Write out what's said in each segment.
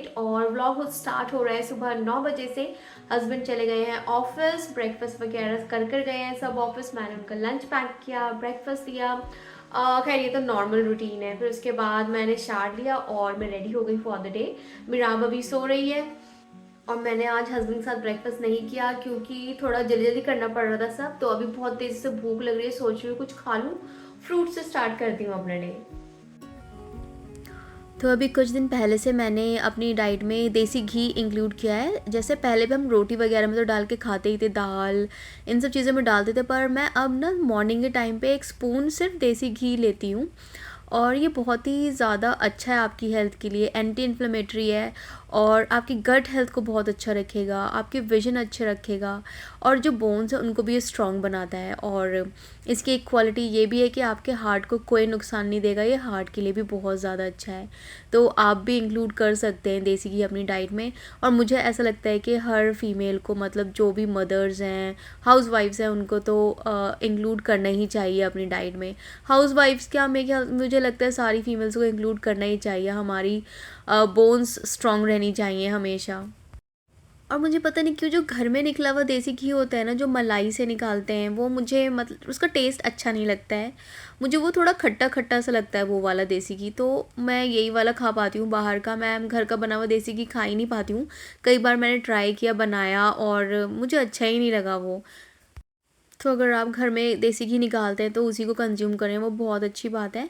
Update. और vlog start हो रहा है सुबह 9 बजे से। हस्बैंड चले गए हैं ऑफिस, ब्रेकफास्ट वगैरह कर गए हैं सब ऑफिस। मैंने उनका लंच पैक किया, ब्रेकफास्ट दिया। खैर ये तो नॉर्मल रूटीन है। फिर उसके बाद मैंने शार लिया और मैं रेडी हो गई फॉर द डे। मिराब अभी सो रही है और मैंने आज हस्बैंड के साथ ब्रेकफास्ट नहीं किया क्योंकि थोड़ा जल्दी जल्दी करना पड़ रहा था सब। तो अभी बहुत तेज़ी से भूख लग रही है, सोच रही हूँ कुछ खा लूँ। फ्रूट से स्टार्ट करती हूँ अपना डे। तो अभी कुछ दिन पहले से मैंने अपनी डाइट में देसी घी इंक्लूड किया है। जैसे पहले भी हम रोटी वगैरह में तो डाल के खाते ही थे, दाल इन सब चीज़ों में डालते थे, पर मैं अब ना मॉर्निंग के टाइम पे 1 स्पून सिर्फ देसी घी लेती हूँ। और ये बहुत ही ज़्यादा अच्छा है आपकी हेल्थ के लिए, एंटी इन्फ्लेमेटरी है और आपकी गट हेल्थ को बहुत अच्छा रखेगा, आपके विजन अच्छे रखेगा और जो बोन्स हैं उनको भी ये स्ट्रॉन्ग बनाता है। और इसकी एक क्वालिटी ये भी है कि आपके हार्ट को कोई नुकसान नहीं देगा, ये हार्ट के लिए भी बहुत ज़्यादा अच्छा है। तो आप भी इंक्लूड कर सकते हैं देसी घी अपनी डाइट में। और मुझे ऐसा लगता है कि हर फीमेल को, मतलब जो भी मदर्स हैं, हाउस वाइफ्स हैं, उनको तो इंक्लूड करना ही चाहिए अपनी डाइट में। हाउस वाइफ्स क्या, मुझे लगता है सारी फीमेल्स को इंक्लूड करना ही चाहिए। हमारी बोन्स स्ट्रॉन्ग रहनी चाहिए हमेशा। और मुझे पता नहीं क्यों जो घर में निकला हुआ देसी घी होता है ना, जो मलाई से निकालते हैं, वो मुझे मतलब उसका टेस्ट अच्छा नहीं लगता है। मुझे वो थोड़ा खट्टा खट्टा सा लगता है वो वाला देसी घी। तो मैं यही वाला खा पाती हूँ, बाहर का मैं घर का बना हुआ देसी घी खा ही नहीं पाती हूँ। कई बार मैंने ट्राई किया, बनाया और मुझे अच्छा ही नहीं लगा वो। तो अगर आप घर में देसी घी निकालते हैं तो उसी को कंज्यूम करें, वो बहुत अच्छी बात है।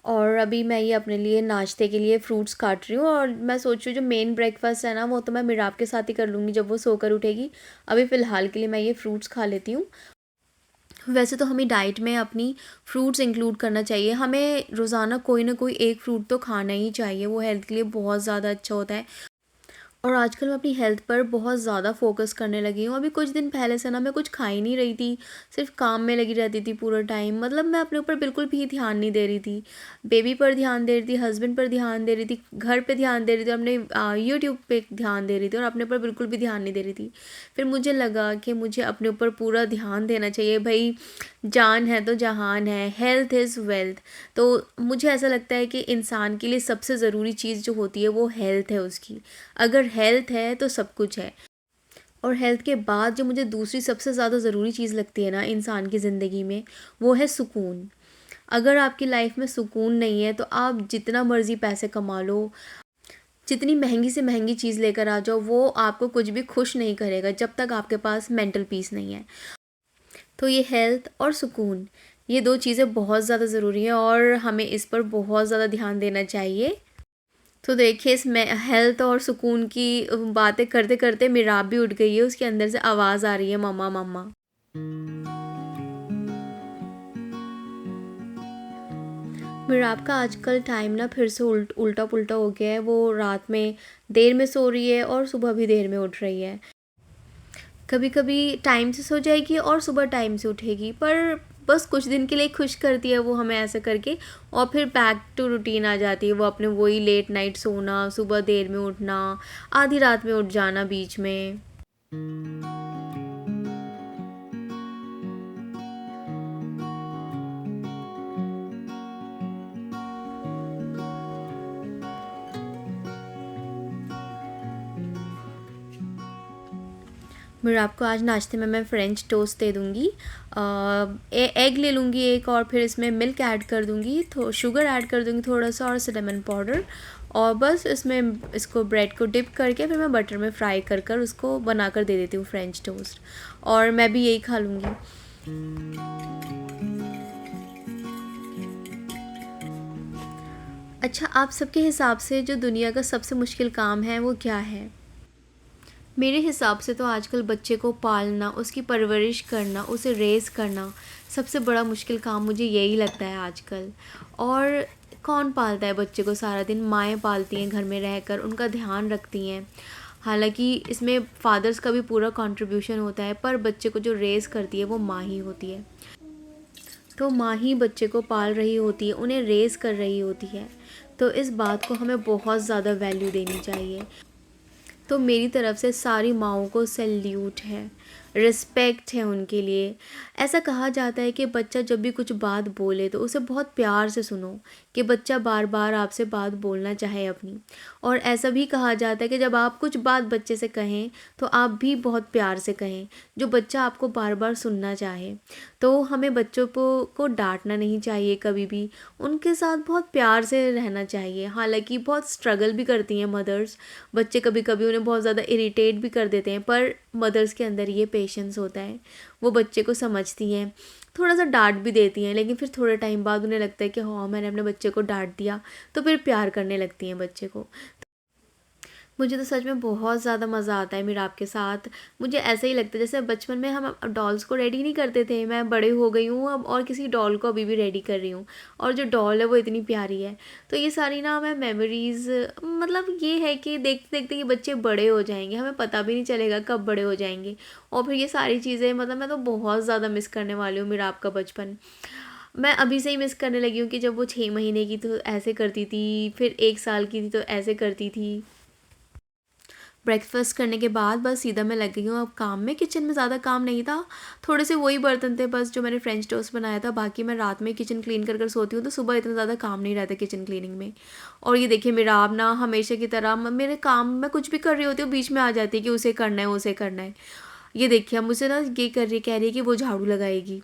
और अभी मैं ये अपने लिए नाश्ते के लिए फ्रूट्स काट रही हूँ और मैं सोच रही हूँ जो मेन ब्रेकफास्ट है ना, वो तो मैं मिराब के साथ ही कर लूँगी जब वो सोकर उठेगी। अभी फ़िलहाल के लिए मैं ये फ्रूट्स खा लेती हूँ। वैसे तो हमें डाइट में अपनी फ्रूट्स इंक्लूड करना चाहिए। हमें रोज़ाना कोई ना कोई एक फ्रूट तो खाना ही चाहिए, वो हेल्थ के लिए बहुत ज़्यादा अच्छा होता है। और आजकल मैं अपनी हेल्थ पर बहुत ज़्यादा फ़ोकस करने लगी हूँ। अभी कुछ दिन पहले से ना मैं कुछ खा ही नहीं रही थी, सिर्फ़ काम में लगी रहती थी पूरा टाइम। मतलब मैं अपने ऊपर बिल्कुल भी ध्यान नहीं दे रही थी। बेबी पर ध्यान दे रही थी, हस्बैंड पर ध्यान दे रही थी, घर पे ध्यान दे रही थी, अपने यूट्यूब पे ध्यान दे रही थी और अपने ऊपर बिल्कुल भी ध्यान नहीं दे रही थी। फिर मुझे लगा कि मुझे अपने ऊपर पूरा ध्यान देना चाहिए भई, जान है तो जहान है, हेल्थ इज़ वेल्थ। तो मुझे ऐसा लगता है कि इंसान के लिए सबसे ज़रूरी चीज़ जो होती है वो हेल्थ है उसकी। अगर हेल्थ है तो सब कुछ है। और हेल्थ के बाद जो मुझे दूसरी सबसे ज़्यादा ज़रूरी चीज़ लगती है ना इंसान की ज़िंदगी में, वो है सुकून। अगर आपकी लाइफ में सुकून नहीं है तो आप जितना मर्ज़ी पैसे कमा लो, जितनी महंगी से महंगी चीज़ लेकर आ जाओ, वो आपको कुछ भी खुश नहीं करेगा जब तक आपके पास मेंटल पीस नहीं है। तो ये हेल्थ और सुकून, ये 2 चीज़ें बहुत ज़्यादा ज़रूरी हैं और हमें इस पर बहुत ज़्यादा ध्यान देना चाहिए। तो देखिए, इसमें हेल्थ और सुकून की बातें करते करते मिराब भी उठ गई है, उसके अंदर से आवाज़ आ रही है, मम्मा मम्मा। मिराब का आजकल टाइम ना फिर से उल्टा पुल्टा हो गया है। वो रात में देर में सो रही है और सुबह भी देर में उठ रही है। कभी कभी टाइम से सो जाएगी और सुबह टाइम से उठेगी, पर बस कुछ दिन के लिए खुश करती है वो हमें ऐसा करके, और फिर बैक टू रूटीन आ जाती है। वो अपने वही लेट नाइट सोना, सुबह देर में उठना, आधी रात में उठ जाना बीच में। मैं आपको आज नाश्ते में मैं फ़्रेंच टोस्ट दे दूँगी। एग ले लूँगी एक, और फिर इसमें मिल्क ऐड कर दूँगी, शुगर ऐड कर दूँगी थोड़ा सा, और सिनेमन पाउडर। और बस इसमें इसको ब्रेड को डिप करके फिर मैं बटर में फ्राई कर कर उसको बनाकर दे देती हूँ फ़्रेंच टोस्ट, और मैं भी यही खा लूँगी। अच्छा, आप सबके हिसाब से जो दुनिया का सबसे मुश्किल काम है वो क्या है? मेरे हिसाब से तो आजकल बच्चे को पालना, उसकी परवरिश करना, उसे रेज़ करना सबसे बड़ा मुश्किल काम मुझे यही लगता है आजकल। और कौन पालता है बच्चे को सारा दिन? माएँ पालती हैं घर में रहकर, उनका ध्यान रखती हैं। हालाँकि इसमें फ़ादर्स का भी पूरा कंट्रीब्यूशन होता है, पर बच्चे को जो रेज़ करती है वो माँ ही होती है। तो माँ ही बच्चे को पाल रही होती है, उन्हें रेज़ कर रही होती है। तो इस बात को हमें बहुत ज़्यादा वैल्यू देनी चाहिए। तो मेरी तरफ से सारी माँओं को सैल्यूट है। रिस्पेक्ट है उनके लिए। ऐसा कहा जाता है कि बच्चा जब भी कुछ बात बोले तो उसे बहुत प्यार से सुनो, कि बच्चा बार बार आपसे बात बोलना चाहे अपनी। और ऐसा भी कहा जाता है कि जब आप कुछ बात बच्चे से कहें तो आप भी बहुत प्यार से कहें, जो बच्चा आपको बार बार सुनना चाहे। तो हमें बच्चों को डांटना नहीं चाहिए कभी भी, उनके साथ बहुत प्यार से रहना चाहिए। हालांकि बहुत स्ट्रगल भी करती हैं मदर्स, बच्चे कभी कभी उन्हें बहुत ज़्यादा इरिटेट भी कर देते हैं, पर मदर्स के अंदर ये पेशेंस होता है, वो बच्चे को समझती हैं, थोड़ा सा डांट भी देती हैं, लेकिन फिर थोड़े टाइम बाद उन्हें लगता है कि हाँ मैंने अपने बच्चे को डांट दिया, तो फिर प्यार करने लगती हैं बच्चे को। मुझे तो सच में बहुत ज़्यादा मज़ा आता है मिराब के साथ। मुझे ऐसा ही लगता है जैसे बचपन में हम डॉल्स को रेडी नहीं करते थे, मैं बड़े हो गई हूँ अब और किसी डॉल को अभी भी रेडी कर रही हूँ, और जो डॉल है वो इतनी प्यारी है। तो ये सारी ना मैं मेमोरीज़, मतलब ये है कि देखते देखते ये बच्चे बड़े हो जाएंगे, हमें पता भी नहीं चलेगा कब बड़े हो जाएंगे। और फिर ये सारी चीज़ें, मतलब मैं तो बहुत ज़्यादा मिस करने वाली हूँ मिराब का बचपन। मैं अभी से ही मिस करने लगी हूँ कि जब वो 6 महीने की तो ऐसे करती थी, फिर 1 साल की थी तो ऐसे करती थी। ब्रेकफास्ट करने के बाद बस सीधा मैं लग गई हूँ अब काम में। किचन में ज़्यादा काम नहीं था, थोड़े से वही बर्तन थे बस जो मैंने फ्रेंच टोस्ट बनाया था, बाकी मैं रात में किचन क्लीन कर सोती हूँ, तो सुबह इतना ज़्यादा काम नहीं रहता किचन क्लीनिंग में। और ये देखिए मिराब ना हमेशा की तरह मेरे काम में कुछ भी कर रही होती हूँ बीच में आ जाती है कि उसे करना है उसे करना है। ये देखिए अब मुझसे ना ये कह रही है कि वो झाड़ू लगाएगी।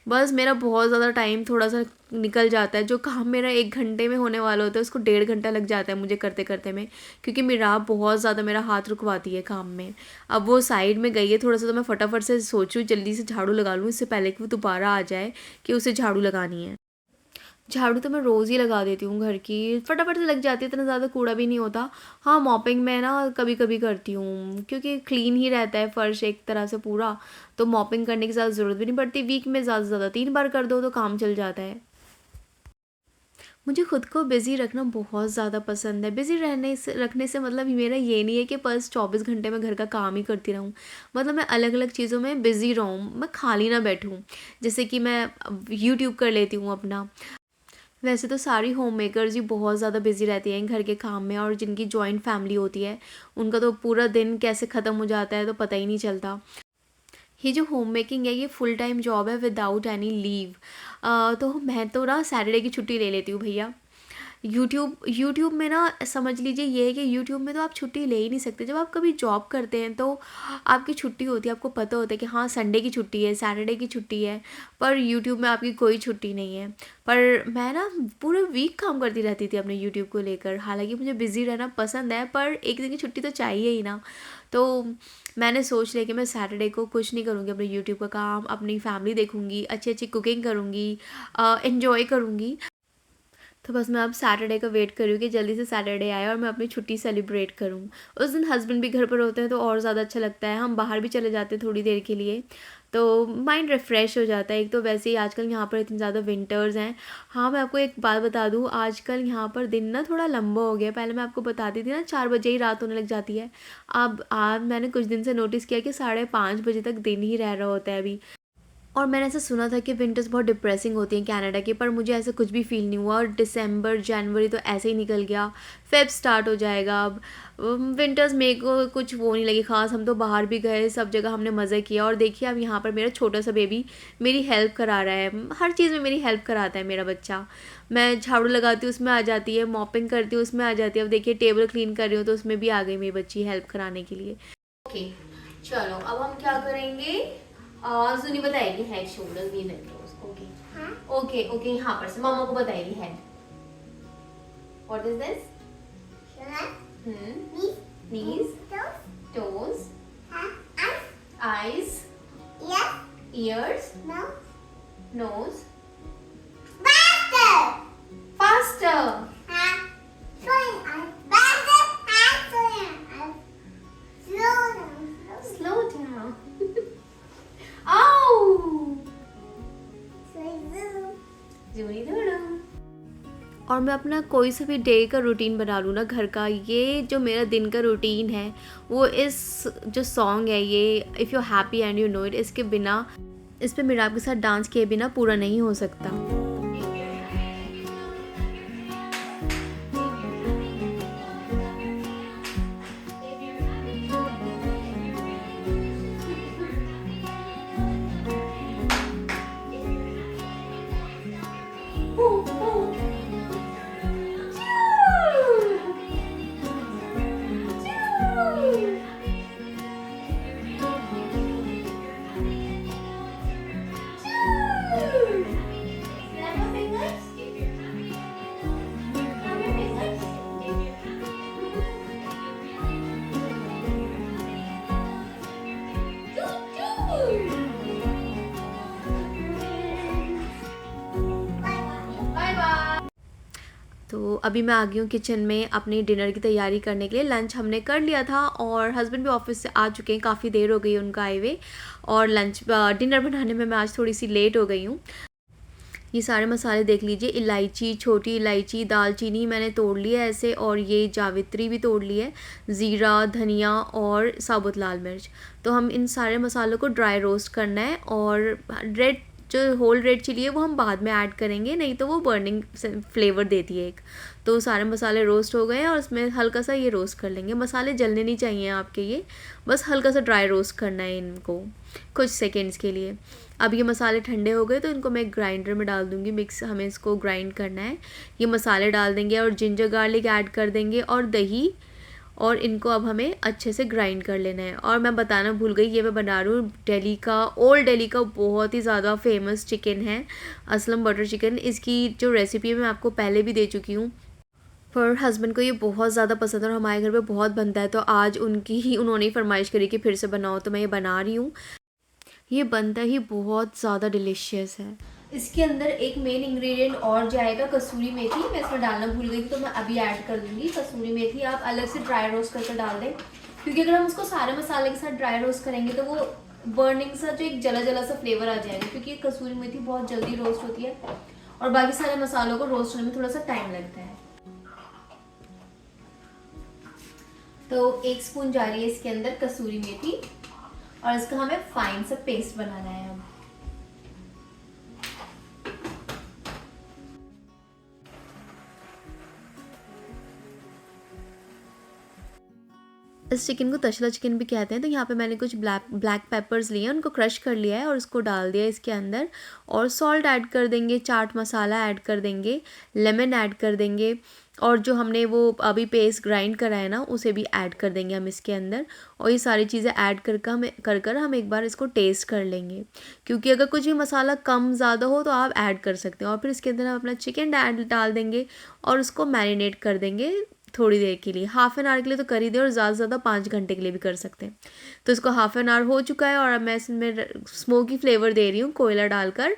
बस मेरा बहुत ज़्यादा टाइम थोड़ा सा निकल जाता है, जो काम मेरा 1 घंटे में होने वाला होता है उसको 1.5 घंटा लग जाता है मुझे करते करते में, क्योंकि मेरा बहुत ज़्यादा मेरा हाथ रुकवाती है काम में। अब वो साइड में गई है थोड़ा सा, तो मैं फटाफट से सोचूँ जल्दी से झाड़ू लगा लूँ इससे पहले कि वो दोबारा आ जाए कि उसे झाड़ू लगानी है। झाड़ू तो मैं रोज़ ही लगा देती हूँ घर की, फटाफट से लग जाती है, इतना ज़्यादा कूड़ा भी नहीं होता। हाँ मॉपिंग मैं ना कभी कभी करती हूँ, क्योंकि क्लीन ही रहता है फ़र्श एक तरह से पूरा, तो मॉपिंग करने की ज़्यादा ज़रूरत भी नहीं पड़ती। वीक में ज़्यादा से ज़्यादा 3 बार कर दो तो काम चल जाता है। मुझे खुद को बिज़ी रखना बहुत ज़्यादा पसंद है। बिज़ी रखने से मतलब मेरा ये नहीं है कि बस 24 घंटे मैं घर का काम ही करती रहूँ। मतलब मैं अलग अलग चीज़ों में बिज़ी रहूँ, मैं खाली ना बैठूँ। जैसे कि मैं यूट्यूब कर लेती हूँ अपना। वैसे तो सारी होम मेकर्स ही बहुत ज़्यादा बिज़ी रहती हैं घर के काम में, और जिनकी जॉइंट फैमिली होती है उनका तो पूरा दिन कैसे ख़त्म हो जाता है तो पता ही नहीं चलता। ये जो होम मेकिंग है ये फुल टाइम जॉब है विदाउट एनी लीव। तो मैं तो ना सैटरडे की छुट्टी ले लेती हूँ भैया। यूट्यूब में ना समझ लीजिए ये है कि यूट्यूब में तो आप छुट्टी ले ही नहीं सकते। जब आप कभी जॉब करते हैं तो आपकी छुट्टी होती है, आपको पता होता है कि हाँ संडे की छुट्टी है, सैटरडे की छुट्टी है, पर यूट्यूब में आपकी कोई छुट्टी नहीं है। पर मैं ना पूरे वीक काम करती रहती थी अपने यूट्यूब को लेकर। हालांकि मुझे बिज़ी रहना पसंद है, पर एक दिन की छुट्टी तो चाहिए ही ना। तो मैंने सोच लिया कि मैं सैटरडे को कुछ नहीं करूँगी, अपने यूट्यूब का काम, अपनी फैमिली देखूँगी, अच्छी अच्छी कुकिंग करूँगी, इन्जॉय करूँगी। तो बस मैं अब सैटरडे का वेट कर रही हूँ कि जल्दी से सैटरडे आए और मैं अपनी छुट्टी सेलिब्रेट करूँ। उस दिन हस्बैंड भी घर पर होते हैं तो और ज़्यादा अच्छा लगता है, हम बाहर भी चले जाते हैं थोड़ी देर के लिए, तो माइंड रिफ़्रेश हो जाता है। एक तो वैसे ही आजकल यहाँ पर इतनी ज़्यादा विंटर्स हैं। हाँ मैं आपको एक बात बता दूँ, आजकल यहाँ पर दिन ना थोड़ा लंबा हो गया। पहले मैं आपको बताती थी ना 4 बजे ही रात होने लग जाती है, अब आज मैंने कुछ दिन से नोटिस किया कि 5:30 बजे तक दिन ही रह रहा होता है अभी। और मैंने ऐसा सुना था कि विंटर्स बहुत डिप्रेसिंग होती हैं कनाडा की, पर मुझे ऐसा कुछ भी फ़ील नहीं हुआ। और दिसंबर जनवरी तो ऐसे ही निकल गया, फेब स्टार्ट हो जाएगा अब। विंटर्स मेरे को कुछ वो नहीं लगी ख़ास। हम तो बाहर भी गए, सब जगह हमने मज़े किया। और देखिए अब यहाँ पर मेरा छोटा सा बेबी मेरी हेल्प करा रहा है, हर चीज़ में मेरी हेल्प कराता है मेरा बच्चा। मैं झाड़ू लगाती हूँ उसमें आ जाती है, मॉपिंग करती हूँ उसमें आ जाती है। अब देखिए टेबल क्लीन कर रही हूँ तो उसमें भी आ गई मेरी बच्ची हेल्प कराने के लिए। ओके चलो अब हम क्या करेंगे, सुनी बताएगी हेड शोल्डर्स नी नेक रोज। ओके ओके ओके, यहाँ पर से मामा को बताएगी head. What is this? knees, toes, eyes, ears, nose, faster. Slow down. Ow! Zoom और मैं अपना कोई सा भी डे का रूटीन बना लूँ ना घर का, ये जो मेरा दिन का रूटीन है वो इस जो सॉन्ग है ये if you happy and you know it, इसके बिना, इस पे मिराब के साथ डांस किए बिना पूरा नहीं हो सकता। अभी मैं आ गई हूँ किचन में अपनी डिनर की तैयारी करने के लिए। लंच हमने कर लिया था और हस्बैंड भी ऑफिस से आ चुके हैं, काफ़ी देर हो गई उनका आए हुए। और डिनर बनाने में मैं आज थोड़ी सी लेट हो गई हूँ। ये सारे मसाले देख लीजिए, इलायची, छोटी इलायची, दालचीनी मैंने तोड़ लिया है ऐसे, और ये जावित्री भी तोड़ ली है, ज़ीरा, धनिया और साबुत लाल मिर्च। तो हम इन सारे मसालों को ड्राई रोस्ट करना है, और रेड जो होल रेड चिली है वो हम बाद में ऐड करेंगे, नहीं तो वो बर्निंग फ्लेवर देती है एक। तो सारे मसाले रोस्ट हो गए हैं और उसमें हल्का सा ये रोस्ट कर लेंगे। मसाले जलने नहीं चाहिए आपके, ये बस हल्का सा ड्राई रोस्ट करना है इनको कुछ सेकेंड्स के लिए। अब ये मसाले ठंडे हो गए तो इनको मैं ग्राइंडर में डाल दूँगी, मिक्स हमें इसको ग्राइंड करना है। ये मसाले डाल देंगे और जिंजर गार्लिक ऐड कर देंगे और दही, और इनको अब हमें अच्छे से ग्राइंड कर लेना है। और मैं बताना भूल गई, ये मैं बना रही हूँ दिल्ली का, ओल्ड दिल्ली का बहुत ही ज़्यादा फेमस चिकन है, असलम बटर चिकन। इसकी जो रेसिपी है मैं आपको पहले भी दे चुकी हूँ, पर हस्बैंड को ये बहुत ज़्यादा पसंद है और हमारे घर पे बहुत बनता है, तो आज उन्होंने ही फरमाइश करी कि फिर से बनाओ, तो मैं ये बना रही हूँ। ये बनता ही बहुत ज़्यादा डिलीशियस है। इसके अंदर एक मेन इंग्रेडिएंट और जाएगा, कसूरी मेथी। मैं इसमें डालना भूल गई थी तो मैं अभी ऐड कर दूँगी। कसूरी मेथी आप अलग से ड्राई रोस्ट करके डाल दें, क्योंकि अगर हम उसको सारे मसाले के साथ ड्राई रोस्ट करेंगे तो वो बर्निंग सा जो एक जला जला सा फ्लेवर आ जाएगा, क्योंकि कसूरी मेथी बहुत जल्दी रोस्ट होती है और बाकी सारे मसालों को रोस्ट होने में थोड़ा सा टाइम लगता है। तो 1 स्पून जा रही है इसके अंदर कसूरी मेथी, और इसका हमें फाइन सा पेस्ट बनाना है। अब इस चिकन को तशला चिकन भी कहते हैं। तो यहाँ पे मैंने कुछ ब्लैक पेपर्स लिए हैं, उनको क्रश कर लिया है और उसको डाल दिया इसके अंदर, और सॉल्ट ऐड कर देंगे, चाट मसाला ऐड कर देंगे, लेमन ऐड कर देंगे, और जो हमने वो अभी पेस्ट ग्राइंड करा है ना उसे भी ऐड कर देंगे हम इसके अंदर। और ये सारी चीज़ें ऐड कर हम एक बार इसको टेस्ट कर लेंगे, क्योंकि अगर कुछ भी मसाला कम ज़्यादा हो तो आप ऐड कर सकते हैं। और फिर इसके अंदर हम अपना चिकन डाल देंगे और उसको मैरिनेट कर देंगे थोड़ी देर के लिए, हाफ़ एन आवर के लिए तो कर ही दें, और ज़्यादा से ज़्यादा 5 घंटे के लिए भी कर सकते हैं। तो इसको हाफ़ एन आवर हो चुका है और अब मैं इसमें स्मोकी फ्लेवर दे रही हूँ कोयला डालकर।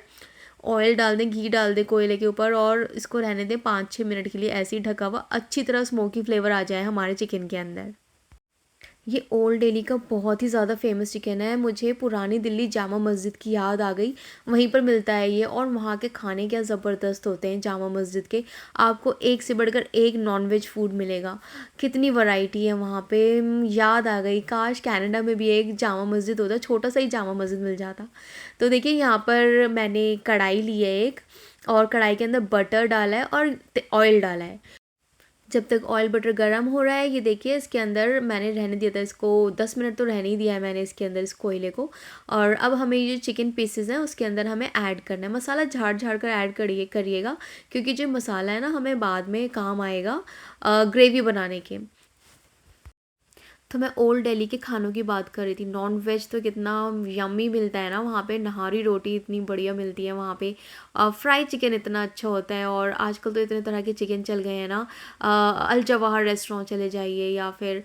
ऑयल डाल दें, घी डाल दें कोयले के ऊपर, और इसको रहने दें 5-6 मिनट के लिए ऐसे ही ढका हुआ, अच्छी तरह स्मोकी फ्लेवर आ जाए हमारे चिकन के अंदर। ये ओल्ड दिल्ली का बहुत ही ज़्यादा फेमस चिकन है। मुझे पुरानी दिल्ली जामा मस्जिद की याद आ गई, वहीं पर मिलता है ये, और वहाँ के खाने क्या ज़बरदस्त होते हैं जामा मस्जिद के। आपको एक से बढ़कर एक नॉनवेज फूड मिलेगा, कितनी वैरायटी है वहाँ पे। याद आ गई, काश कनाडा में भी एक जामा मस्जिद होता, छोटा सा ही जामा मस्जिद मिल जाता। तो देखिए यहाँ पर मैंने कढ़ाई ली है एक, और कढ़ाई के अंदर बटर डाला है और ऑयल डाला है। जब तक ऑयल बटर गर्म हो रहा है, ये देखिए इसके अंदर मैंने रहने दिया था इसको 10 मिनट, तो रहने ही दिया है मैंने इसके अंदर इस कोयले को। और अब हमें ये जो चिकन पीसेस हैं उसके अंदर हमें ऐड करना है। मसाला झाड़ कर ऐड करिएगा, क्योंकि जो मसाला है ना हमें बाद में काम आएगा ग्रेवी बनाने के। तो मैं ओल्ड दिल्ली के खानों की बात कर रही थी। नॉन वेज तो कितना यम्मी मिलता है ना वहाँ पे, नहारी रोटी इतनी बढ़िया मिलती है वहाँ पे, फ्राई चिकन इतना अच्छा होता है। और आजकल तो इतने तरह के चिकन चल गए हैं ना, अल जवाहर रेस्टोरेंट चले जाइए, या फिर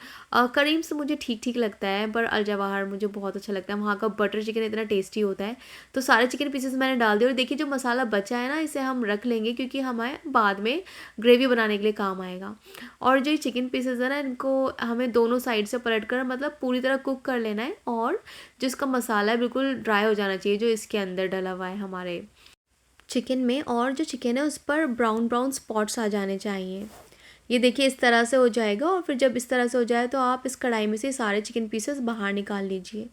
करीम से मुझे ठीक ठीक लगता है, पर अल जवाहर मुझे बहुत अच्छा लगता है। वहाँ का बटर चिकन इतना टेस्टी होता है। तो सारे चिकन पीसेस मैंने डाल दिए, और देखिए जो मसाला बचा है ना इसे हम रख लेंगे, क्योंकि हमें बाद में ग्रेवी बनाने के लिए काम आएगा। और जो चिकन पीसेस है ना इनको हमें दोनों साइड से पलटकर मतलब पूरी तरह कुक कर लेना है, और जो इसका मसाला है बिल्कुल ड्राई हो जाना चाहिए जो इसके अंदर डला हुआ है हमारे चिकन में, और जो चिकन है उस पर ब्राउन ब्राउन स्पॉट्स आ जाने चाहिए। ये देखिए इस तरह से हो जाएगा, और फिर जब इस तरह से हो जाए तो आप इस कढ़ाई में से सारे चिकन पीसेस बाहर निकाल लीजिए।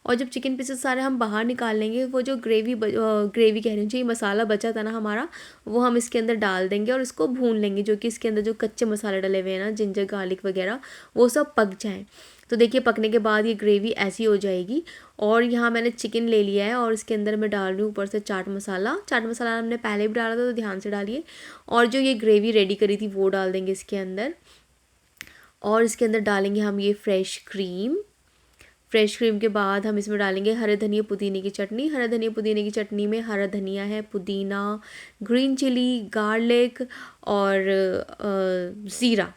और जब चिकन पीसेस सारे हम बाहर निकाल लेंगे, वो जो ग्रेवी कह रही हूँ, जो ये मसाला बचा था ना हमारा, वो हम इसके अंदर डाल देंगे और इसको भून लेंगे, जो कि इसके अंदर जो कच्चे मसाले डले हुए हैं ना, जिंजर गार्लिक वगैरह, वो सब पक जाएँ। तो देखिए पकने के बाद ये ग्रेवी ऐसी हो जाएगी। और यहाँ मैंने चिकन ले लिया है और इसके अंदर मैं डाल रही हूँ ऊपर से चाट मसाला हमने पहले भी डाला था, तो ध्यान से डालिए। और जो ये ग्रेवी रेडी करी थी वो डाल देंगे इसके अंदर, और इसके अंदर डालेंगे हम ये फ्रेश क्रीम के बाद हम इसमें डालेंगे हरे धनिया पुदीने की चटनी में हरा धनिया है, पुदीना, ग्रीन चिली, गार्लिक और ज़ीरा,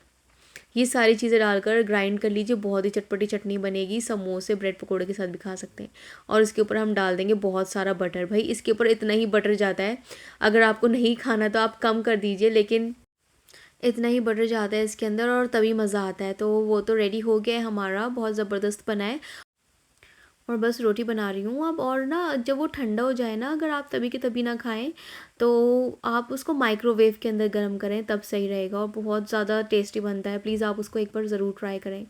ये सारी चीज़ें डालकर ग्राइंड कर लीजिए। बहुत ही चटपटी चटनी बनेगी, समोसे ब्रेड पकोड़े के साथ भी खा सकते हैं। और इसके ऊपर हम डाल देंगे बहुत सारा बटर। भाई इसके ऊपर इतना ही बटर जाता है, अगर आपको नहीं खाना तो आप कम कर दीजिए, लेकिन इतना ही बटर जाता है इसके अंदर और तभी मज़ा आता है। तो वो तो रेडी हो गया है हमारा, बहुत ज़बरदस्त बना है। और बस रोटी बना रही हूँ अब। और ना जब वो ठंडा हो जाए ना, अगर आप तभी के तभी ना खाएं तो आप उसको माइक्रोवेव के अंदर गर्म करें, तब सही रहेगा और बहुत ज़्यादा टेस्टी बनता है। प्लीज़ आप उसको एक बार ज़रूर ट्राई करें।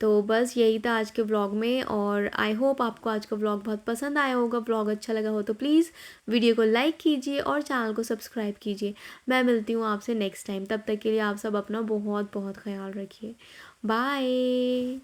तो बस यही था आज के व्लॉग में, और आई होप आपको आज का व्लॉग बहुत पसंद आया होगा। व्लॉग अच्छा लगा हो तो प्लीज़ वीडियो को लाइक कीजिए और चैनल को सब्सक्राइब कीजिए। मैं मिलती हूँ आपसे नेक्स्ट टाइम, तब तक के लिए आप सब अपना बहुत बहुत ख्याल रखिए। बाय।